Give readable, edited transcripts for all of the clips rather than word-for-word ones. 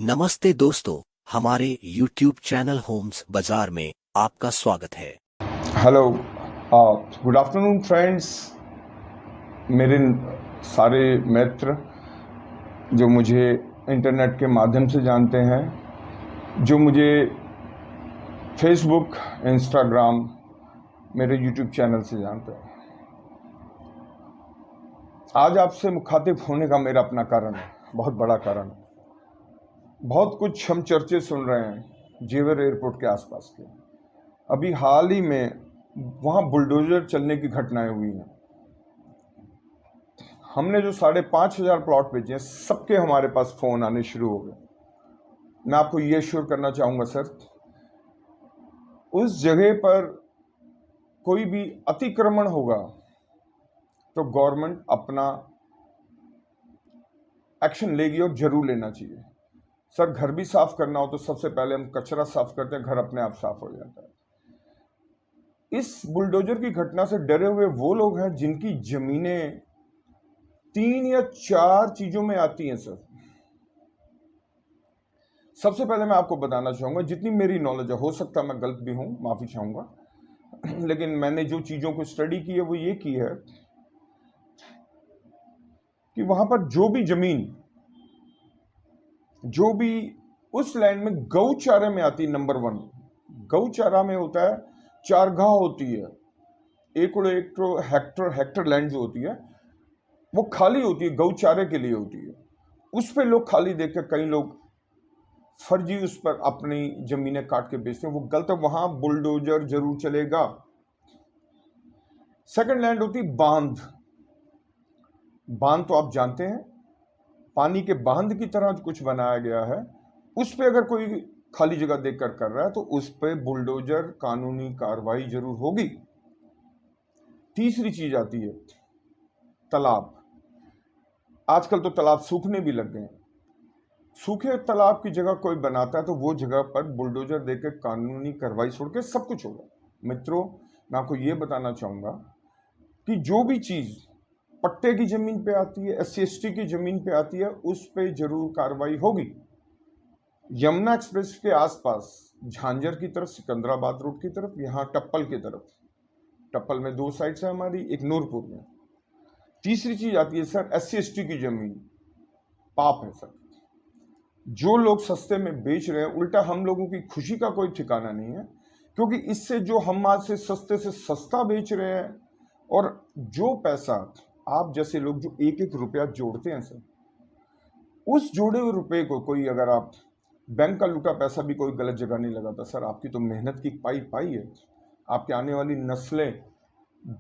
नमस्ते दोस्तों, हमारे YouTube चैनल होम्स बाजार में आपका स्वागत है। Hello, good afternoon friends. मेरे सारे मित्र जो मुझे इंटरनेट के माध्यम से जानते हैं, जो मुझे फेसबुक, इंस्टाग्राम, मेरे यूट्यूब चैनल से जानते हैं, आज आपसे मुखातिब होने का मेरा अपना कारण है, बहुत बड़ा कारण है। बहुत कुछ हम चर्चे सुन रहे हैं जेवर एयरपोर्ट के आसपास के। अभी हाल ही में वहाँ बुलडोजर चलने की घटनाएं हुई हैं। हमने जो 5,500 प्लॉट बेचे हैं, सबके हमारे पास फ़ोन आने शुरू हो गए। मैं आपको ये श्योर करना चाहूँगा सर, उस जगह पर कोई भी अतिक्रमण होगा तो गवर्नमेंट अपना एक्शन लेगी और जरूर लेना चाहिए। सर, घर भी साफ करना हो तो सबसे पहले हम कचरा साफ करते हैं, घर अपने आप साफ हो जाता है। इस बुलडोजर की घटना से डरे हुए वो लोग हैं जिनकी जमीनें 3 या 4 चीजों में आती हैं। सर, सबसे पहले मैं आपको बताना चाहूंगा, जितनी मेरी नॉलेज है, हो सकता है मैं गलत भी हूं, माफी चाहूंगा, लेकिन मैंने जो चीजों को स्टडी की है वो ये की है कि वहां पर जो भी जमीन, जो भी उस लैंड में गौचारे में आती है, नंबर 1 गौचारा में होता है, चारगाह होती है, एक हेक्टर लैंड जो होती है वो खाली होती है, गौचारे के लिए होती है। उस पे लोग खाली देखकर कई लोग फर्जी उस पर अपनी जमीनें काट के बेचते हैं, वो गलत है। वहां बुलडोजर जरूर चलेगा। सेकंड लैंड होती बांध। बांध तो आप जानते हैं, पानी के बांध की तरह कुछ बनाया गया है। उस पे अगर कोई खाली जगह देखकर कर रहा है तो उस पे बुलडोजर कानूनी कार्रवाई जरूर होगी। तीसरी चीज आती है तालाब। आजकल तो तालाब सूखने भी लग गए हैं। सूखे तालाब की जगह कोई बनाता है तो वो जगह पर बुलडोजर देकर कानूनी कार्रवाई छोड़ के सब कुछ होगा। मित्रों, मैं आपको ये बताना चाहूंगा कि जो भी चीज पट्टे की जमीन पे आती है, SC/ST की जमीन पे आती है, उस पे जरूर कार्रवाई होगी। यमुना एक्सप्रेस के आसपास झांझर की तरफ, सिकंदराबाद रोड की तरफ, यहाँ टप्पल की तरफ, टप्पल में 2 साइड्स है हमारी, एक नूरपुर में। तीसरी चीज आती है सर SC/ST की जमीन। पाप है सर, जो लोग सस्ते में बेच रहे हैं, उल्टा हम लोगों की खुशी का कोई ठिकाना नहीं है, क्योंकि इससे जो हम आज से सस्ता बेच रहे हैं, और जो पैसा आप जैसे लोग जो एक एक रुपया जोड़ते हैं सर, उस जोड़े हुए रुपए को कोई, अगर आप बैंक का लूटा पैसा भी कोई गलत जगह नहीं लगाता सर, आपकी तो मेहनत की पाई पाई है। आपके आने वाली नस्लें,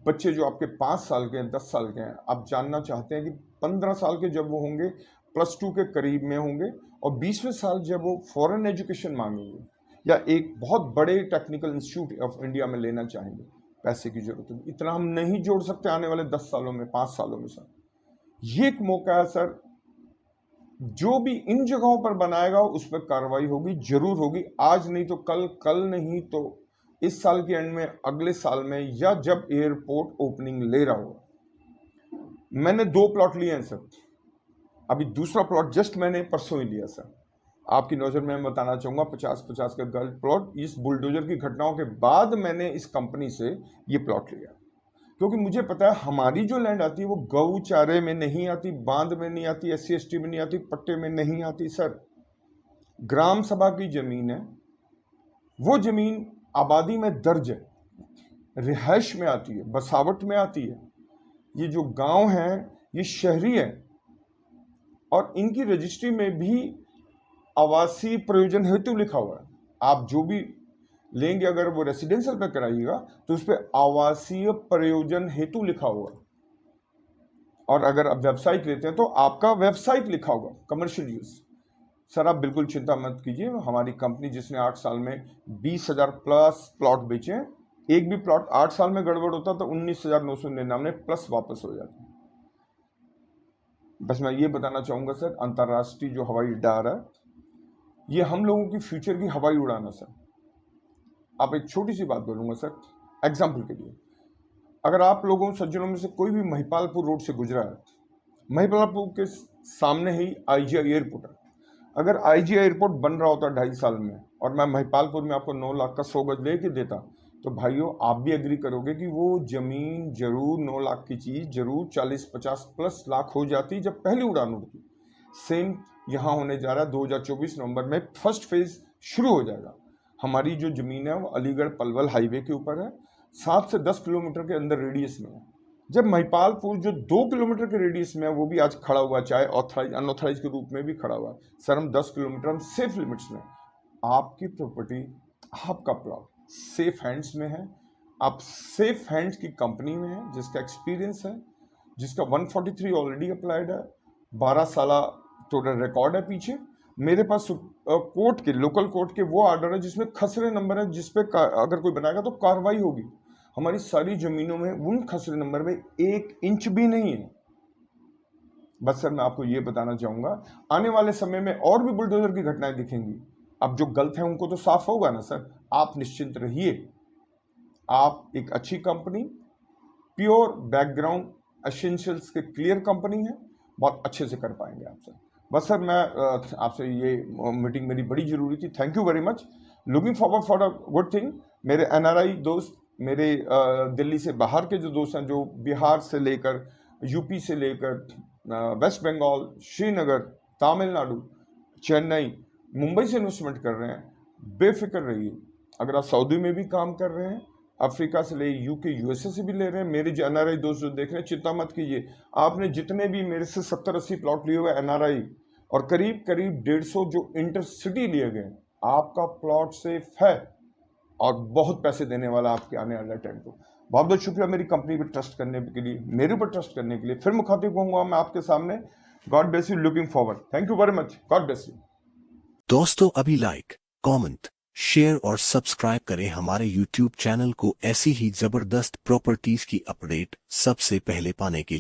बच्चे जो आपके 5 साल के हैं, 10 साल के हैं, आप जानना चाहते हैं कि 15 साल के जब वो होंगे, +2 के करीब में होंगे, और 20वें साल जब वो फॉरेन एजुकेशन मांगेंगे या एक बहुत बड़े टेक्निकल इंस्टीट्यूट ऑफ इंडिया में लेना चाहेंगे, पैसे की जरूरत है। इतना हम नहीं जोड़ सकते आने वाले 10 सालों में, 5 सालों में सर। ये एक मौका है सर, जो भी इन जगहों पर बनाएगा उस पर कार्रवाई होगी, जरूर होगी। आज नहीं तो कल, कल नहीं तो इस साल के एंड में, अगले साल में, या जब एयरपोर्ट ओपनिंग ले रहा हो। मैंने 2 प्लॉट लिए हैं सर, अभी दूसरा प्लॉट जस्ट मैंने परसों ही लिया सर। आपकी नजर में मैं बताना चाहूंगा, 50-50 का गर्ल प्लॉट। इस बुलडोजर की घटनाओं के बाद मैंने इस कंपनी से ये प्लॉट लिया, क्योंकि मुझे पता है हमारी जो लैंड आती है वो गौचारे में नहीं आती, बांध में नहीं आती, SC/ST में नहीं आती, पट्टे में नहीं आती सर। ग्राम सभा की जमीन है, वो जमीन आबादी में दर्ज है, रिहायश में आती है, बसावट में आती है। ये जो गांव हैं ये शहरी है, और इनकी रजिस्ट्री में भी आवासीय प्रयोजन हेतु लिखा हुआ है। आप जो भी लेंगे, अगर वो रेसिडेंशियल पे कराइएगा तो उस पर आवासीय प्रयोजन हेतु लिखा हुआ है, और अगर आप व्यावसायिक लेते हैं तो आपका व्यावसायिक लिखा होगा, कमर्शियल यूज। सर, आप बिल्कुल चिंता मत कीजिए, हमारी कंपनी जिसने 8 साल में 20,000 प्लस प्लॉट बेचे हैं, एक भी प्लॉट 8 साल में गड़बड़ होता तो 19,999 प्लस वापस हो जाते। बस मैं ये बताना चाहूंगा सर, अंतर्राष्ट्रीय जो हवाई अड्डा आ रहा है, ये हम लोगों की फ्यूचर की हवाई उड़ान है सर। आप एक छोटी सी बात बोलूंगा सर, एग्जाम्पल के लिए, अगर आप लोगों सज्जनों में से कोई भी महिपालपुर रोड से गुजरा है, महिपालपुर के सामने ही IGI एयरपोर्ट है, अगर आईजी एयरपोर्ट बन रहा होता 2.5 साल में और मैं महिपालपुर में आपको 9 लाख का 100 गज लेके देता, तो भाइयों आप भी एग्री करोगे कि वो जमीन जरूर 9 लाख की चीज जरूर 40-50 प्लस लाख हो जाती जब पहली उड़ान उड़ती। सेम यहाँ होने जा रहा है। 2024 नवंबर में फर्स्ट फेज शुरू हो जाएगा। हमारी जो जमीन है वो अलीगढ़ पलवल हाईवे के ऊपर है, 7 से 10 किलोमीटर के अंदर रेडियस में है। जब महिपालपुर जो 2 किलोमीटर के रेडियस में है वो भी आज खड़ा हुआ, चाहे ऑथराइज अनऑथराइज के रूप में भी खड़ा हुआ, सर हम 10 किलोमीटर हम सेफ लिमिट्स में। आपकी प्रॉपर्टी, आपका प्लॉट सेफ हैंड्स में है, आप सेफ हैंड्स की कंपनी में है जिसका एक्सपीरियंस है, जिसका 143 ऑलरेडी अप्लाइड है, 12 साल टोटल रिकॉर्ड है पीछे। मेरे पास कोर्ट के, लोकल कोर्ट के वो ऑर्डर है जिसमें खसरे नंबर है, जिसपे अगर कोई बनाएगा तो कार्रवाई होगी। हमारी सारी जमीनों में उन खसरे नंबर में 1 इंच भी नहीं है। बस सर मैं आपको ये बताना चाहूंगा, आने वाले समय में और भी बुलडोजर की घटनाएं दिखेंगी। अब जो गलत है उनको तो साफ होगा ना सर, आप निश्चिंत रहिए। आप एक अच्छी कंपनी, प्योर बैकग्राउंड एसेंशियल्स के क्लियर कंपनी है, बहुत अच्छे से कर पाएंगे आप सर। बस सर मैं आपसे ये मीटिंग मेरी बड़ी जरूरी थी। Thank you very much, looking forward for a good thing. मेरे एनआरआई दोस्त, मेरे दिल्ली से बाहर के जो दोस्त हैं, जो बिहार से लेकर यूपी से लेकर वेस्ट बंगाल, श्रीनगर, तमिलनाडु, चेन्नई, मुंबई से इन्वेस्टमेंट कर रहे हैं, बेफिक्र रहिए। अगर आप सऊदी में भी काम कर रहे हैं, अफ्रीका से ले, यूके यूएसए से भी ले रहे हैं, मेरे जो एनआरआई दोस्त जो देख रहे हैं, चिंता मत कीजिए। आपने जितने भी मेरे से 70-80 प्लॉट लिए हुए एनआरआई और करीब करीब 150 जो इंटरसिटी लिए गए, आपका प्लॉट सेफ है और बहुत पैसे देने वाला आपके आने वाले टाइम को। बहुत बहुत शुक्रिया मेरी कंपनी पर ट्रस्ट करने के लिए, मेरे ऊपर ट्रस्ट करने के लिए। फिर मुखातिब होऊंगा मैं आपके सामने। God bless you, looking forward. Thank you very much, God bless you. दोस्तों अभी लाइक, कमेंट, शेयर और सब्सक्राइब करें हमारे YouTube चैनल को ऐसी ही जबरदस्त प्रॉपर्टीज की अपडेट सबसे पहले पाने के लिए।